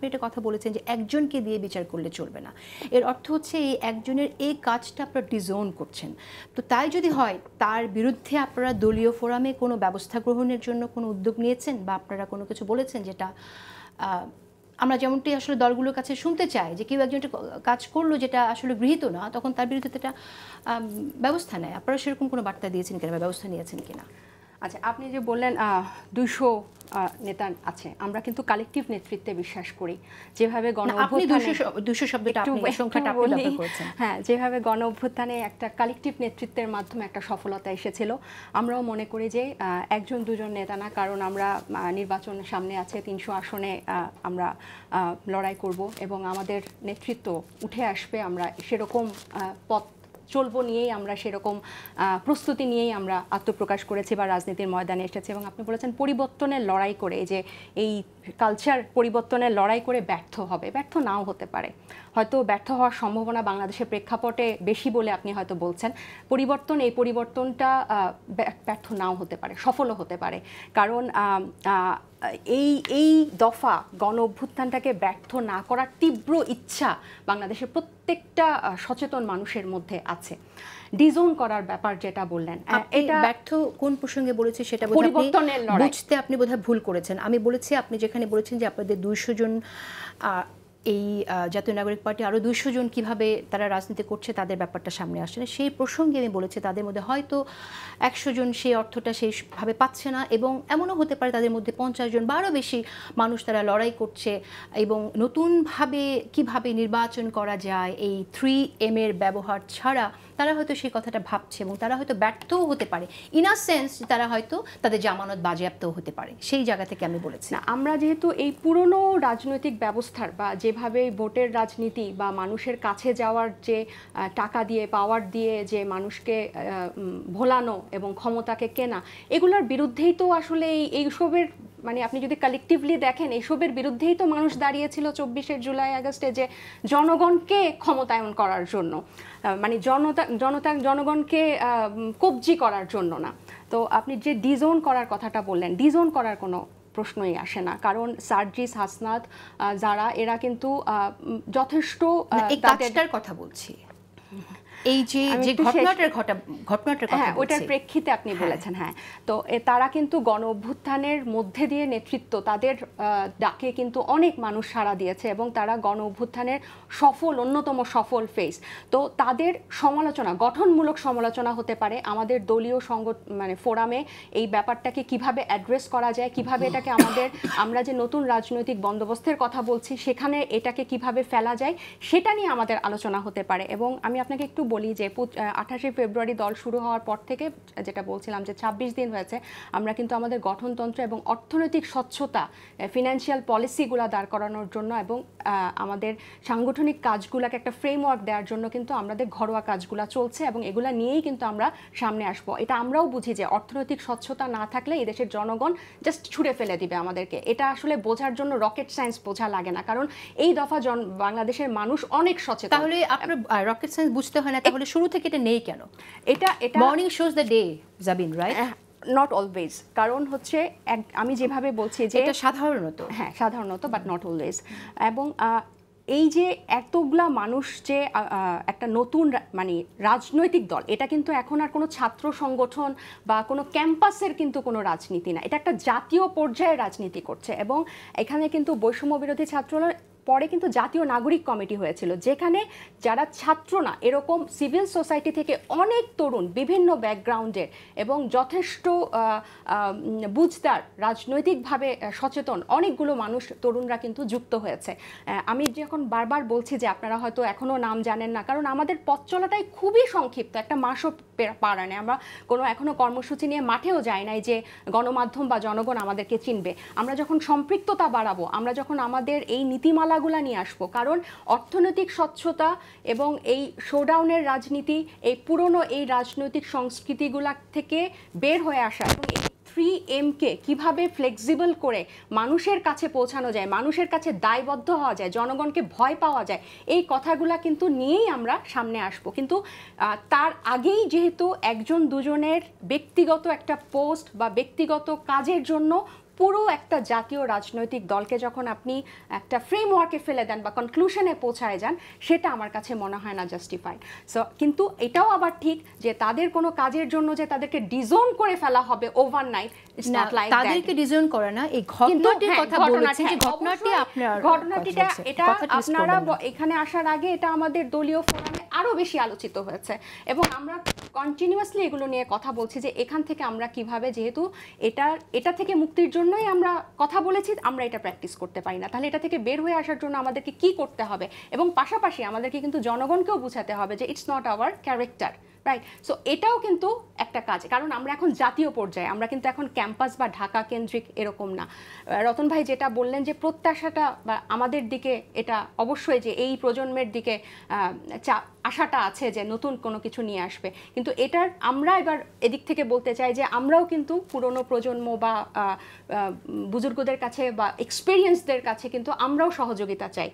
একটা কথা বলেছেন যে একজনকে দিয়ে বিচার করলে চলবে না, এর অর্থ হচ্ছে এই একজনের এই কাজটা আপনারা ডিজোন করছেন। তো তাই যদি হয় তার বিরুদ্ধে আপনারা দলীয় ফোরামে কোনো ব্যবস্থা গ্রহণের জন্য কোনো উদ্যোগ নিয়েছেন বা আপনারা কোনো কিছু বলেছেন যেটা আমরা যেমনটি আসলে দলগুলোর কাছে শুনতে চাই যে কেউ একজন কাজ করলো যেটা আসলে গৃহীত না, তখন তার বিরুদ্ধে একটা ব্যবস্থা নেয়, আপনারা সেরকম কোনো বার্তা দিয়েছেন কিনা বা ব্যবস্থা নিয়েছেন কিনা? আচ্ছা, আপনি যে বললেন 200 নেতা আছে, আমরা কিন্তু কালেকটিভ নেতৃত্বে বিশ্বাস করি। যেভাবে যেভাবে গণ অভ্যুত্থানে একটা কালেকটিভ নেতৃত্বের মাধ্যমে একটা সফলতা এসেছিল, আমরাও মনে করি যে একজন দুজন নেতা না, কারণ আমরা নির্বাচন সামনে আছে, 300 আসনে আমরা লড়াই করব এবং আমাদের নেতৃত্ব উঠে আসবে। আমরা সেরকম পথ চলবো নিয়েই, আমরা সেরকম প্রস্তুতি নিয়েই আমরা আত্মপ্রকাশ করেছি বা রাজনীতির ময়দানে এসেছি। এবং আপনি বলেছেন পরিবর্তনের লড়াই করে, যে এই কালচার পরিবর্তনের লড়াই করে ব্যর্থ হবে, ব্যর্থ নাও হতে পারে, হয়তো ব্যর্থ হওয়ার সম্ভাবনা বাংলাদেশের প্রেক্ষাপটে বেশি বলে আপনি হয়তো বলছেন। এই পরিবর্তনটা ব্যর্থ নাও হতে পারে, সফলও হতে পারে, কারণ এই দফা গণ অভ্যুত্থানটাকে ব্যর্থ না করার তীব্র ইচ্ছা বাংলাদেশের প্রত্যেকটা সচেতন মানুষের মধ্যে আছে। ডিজোন করার ব্যাপার যেটা বললেন, এটা ব্যর্থ কোন প্রসঙ্গে বলেছে সেটা বুঝতে আপনি বোধহয় ভুল করেছেন। আমি বলেছি, আপনি যেখানে বলেছেন যে আপনাদের 200 জন এই জাতীয় নাগরিক পার্টি আরও 200 জন কীভাবে তারা রাজনীতি করছে তাদের ব্যাপারটা সামনে আসছে না, সেই প্রসঙ্গে আমি বলেছি তাদের মধ্যে হয়তো 100 জন সেই অর্থটা সেইভাবে পাচ্ছে না, এবং এমনও হতে পারে তাদের মধ্যে 50 জন বা আরও বেশি মানুষ তারা লড়াই করছে এবং নতুনভাবে কিভাবে নির্বাচন করা যায় এই 3M এর ব্যবহার ছাড়া তারা হয়তো সেই কথাটা ভাবছে, এবং তারা হয়তো ব্যর্থও হতে পারে ইন আ সেন্স, তারা হয়তো তাদের জামানত বাজেয়াপ্তও হতে পারে। সেই জায়গা থেকে আমি বলেছি না, আমরা যেহেতু এই পুরনো রাজনৈতিক ব্যবস্থার বা যেভাবে ভোটের রাজনীতি বা মানুষের কাছে যাওয়ার যে টাকা দিয়ে পাওয়ার দিয়ে যে মানুষকে ভোলানো এবং ক্ষমতাকে কেনা, এগুলোর বিরুদ্ধেই তো আসলে এইসবের মানে আপনি যদি কালেকটিভলি দেখেন এইসবের বিরুদ্ধেই তো মানুষ দাঁড়িয়েছিল 24শে জুলাই আগস্টে, যে জনগণকে ক্ষমতায়ন করার জন্য, মানে জনগণকে কবজি করার জন্য না। তো আপনি যে ডিজোন করার কথাটা বললেন, ডিজোন করার কোনো প্রশ্নই আসে না, কারণ সার্জিস, হাসনাত যারা, এরা কিন্তু যথেষ্ট কাজটার কথা বলছি, এই যে ঘটনাটার কথা ওটার প্রেক্ষিতে আপনি বলেছেন। হ্যাঁ, তো তারা কিন্তু গণ অভ্যুত্থানের মধ্যে দিয়ে নেতৃত্ব, তাদের ডাকে কিন্তু অনেক মানুষ সাড়া দিয়েছে এবং তারা গণ অভ্যুত্থানের অন্যতম সফল ফেস। তো তাদের সমালোচনা, গঠনমূলক সমালোচনা হতে পারে, আমাদের দলীয় মানে ফোরামে এই ব্যাপারটাকে কিভাবে অ্যাড্রেস করা যায়, কিভাবে এটাকে আমরা যে নতুন রাজনৈতিক বন্দোবস্তের কথা বলছি সেখানে এটাকে কিভাবে ফেলা যায়, সেটা নিয়ে আমাদের আলোচনা হতে পারে। এবং আমি আপনাকে একটু বলি যে 28শে ফেব্রুয়ারি দল শুরু হওয়ার পর থেকে, যেটা বলছিলাম যে 26 দিন হয়েছে, আমরা কিন্তু আমাদের গঠনতন্ত্র এবং অর্থনৈতিক স্বচ্ছতা, ফিনান্সিয়াল পলিসিগুলো দাঁড় করানোর জন্য এবং আমাদের সাংগঠনিক কাজগুলোকে একটা ফ্রেমওয়ার্ক দেওয়ার জন্য কিন্তু আমাদের ঘরোয়া কাজগুলো চলছে এবং এগুলা নিয়েই কিন্তু আমরা সামনে আসবো। এটা আমরাও বুঝি যে অর্থনৈতিক স্বচ্ছতা না থাকলে এই দেশের জনগণ জাস্ট ছুঁড়ে ফেলে দিবে আমাদেরকে। এটা আসলে বোঝার জন্য রকেট সায়েন্স বোঝা লাগে না, কারণ এই দফা বাংলাদেশের মানুষ অনেক সচেতন। তাহলে আপনার রকেট সায়েন্স বুঝতে হয় না, তাহলে শুরু থেকে এটা নেই কেন? এটা morning shows the day, Zabin, right? Not always, কারণ হচ্ছে আমি যেভাবে বলছি যে এটা সাধারণত, হ্যাঁ সাধারণত, বাট নট অলওয়েজ। এবং এই যে এতগুলা মানুষ যে একটা নতুন মানে রাজনৈতিক দল, এটা কিন্তু এখন আর কোনো ছাত্র সংগঠন বা কোনো ক্যাম্পাসের কিন্তু কোনো রাজনীতি না, এটা একটা জাতীয় পর্যায়ে রাজনীতি করছে। এবং এখানে কিন্তু বৈষম্য বিরোধী ছাত্ররা পরে কিন্তু জাতীয় নাগরিক কমিটি হয়েছিল, যেখানে যারা ছাত্র না, এরকম সিভিল সোসাইটি থেকে অনেক তরুণ বিভিন্ন ব্যাকগ্রাউন্ডের এবং যথেষ্ট বুঝদার, রাজনৈতিকভাবে সচেতন অনেকগুলো মানুষ, তরুণরা কিন্তু যুক্ত হয়েছে। আমি যখন বারবার বলছি যে আপনারা হয়তো এখনও নাম জানেন না, কারণ আমাদের পথ চলাটাই খুবই সংক্ষিপ্ত, একটা মাসও পার নেই, আমরা কোনো এখনও কর্মসূচি নিয়ে মাঠেও যাই নাই যে গণমাধ্যম বা জনগণ আমাদেরকে চিনবে। আমরা যখন সম্পৃক্ততা বাড়াবো, আমরা যখন আমাদের এই নীতিমালাগুলা নিয়ে আসবো, কারণ অর্থনৈতিক স্বচ্ছতা এবং এই শোডাউনের রাজনীতি, এই পুরনো এই রাজনৈতিক সংস্কৃতিগুলা থেকে বের হয়ে আসা এবং 3Mকে কিভাবে ফ্লেক্সিবল করে মানুষের কাছে পৌঁছানো যায়, মানুষের কাছে দায়বদ্ধ হওয়া যায়, জনগণকে ভয় পাওয়া যায়, এই কথাগুলা কিন্তু নিয়েই আমরা সামনে আসব। কিন্তু তার আগেই যেহেতু একজন দুজনের ব্যক্তিগত একটা পোস্ট বা ব্যক্তিগত কাজের জন্য পুরো একটা জাতীয় রাজনৈতিক দলকে যখন আপনি একটা ফ্রেমওয়ার্কে ফেলে দেন বা কনক্লুশনে পৌঁছায় যান, সেটা আমার কাছে মনে হয় না জাস্টিফাইড। সো কিন্তু এটাও আবার ঠিক যে তাদের কোনো কাজের জন্য যে তাদেরকে ডিজোন করে ফেলা হবে overnight, it's not like that. তাদেরকে ডিজোন করে না, এই ঘটনাটির কথা বলেছেন যে ঘটনাটি আপনার ঘটনাটিটা এটা আপনারা এখানে আসার আগে এটা আমাদের দলীয় ফোরামে আরো বেশি আলোচিত হয়েছে এবং আমরা কন্টিনিউয়াসলি এগুলো নিয়ে কথা বলছি যে এখান থেকে আমরা কিভাবে, যেহেতু এটা থেকে মুক্তির জন্যই আমরা কথা বলেছি, আমরা এটা প্র্যাকটিস করতে পারি না, তাহলে এটা থেকে বের হয়ে আসার জন্য আমাদেরকে কি করতে হবে এবং পাশাপাশি আমাদেরকে কিন্তু জনগণকেও বোঝাতে হবে যে it's not our character, right? So এটাও কিন্তু একটা কাজ, কারণ আমরা এখন জাতীয় পর্যায়ে, আমরা কিন্তু এখন ক্যাম্পাস বা ঢাকা কেন্দ্রিক এরকম না। রতন ভাই যেটা বললেন যে প্রত্যাশাটা বা আমাদের দিকে, এটা অবশ্যই যে এই প্রজন্মের দিকে আশাটা আছে যে নতুন কোনো কিছু নিয়ে আসবে, কিন্তু এটার আমরা এবার এদিক থেকে বলতে চাই যে আমরাও কিন্তু পুরনো প্রজন্ম বা বুজুর্গদের কাছে বা এক্সপিরিয়েন্সদের কাছে কিন্তু আমরাও সহযোগিতা চাই।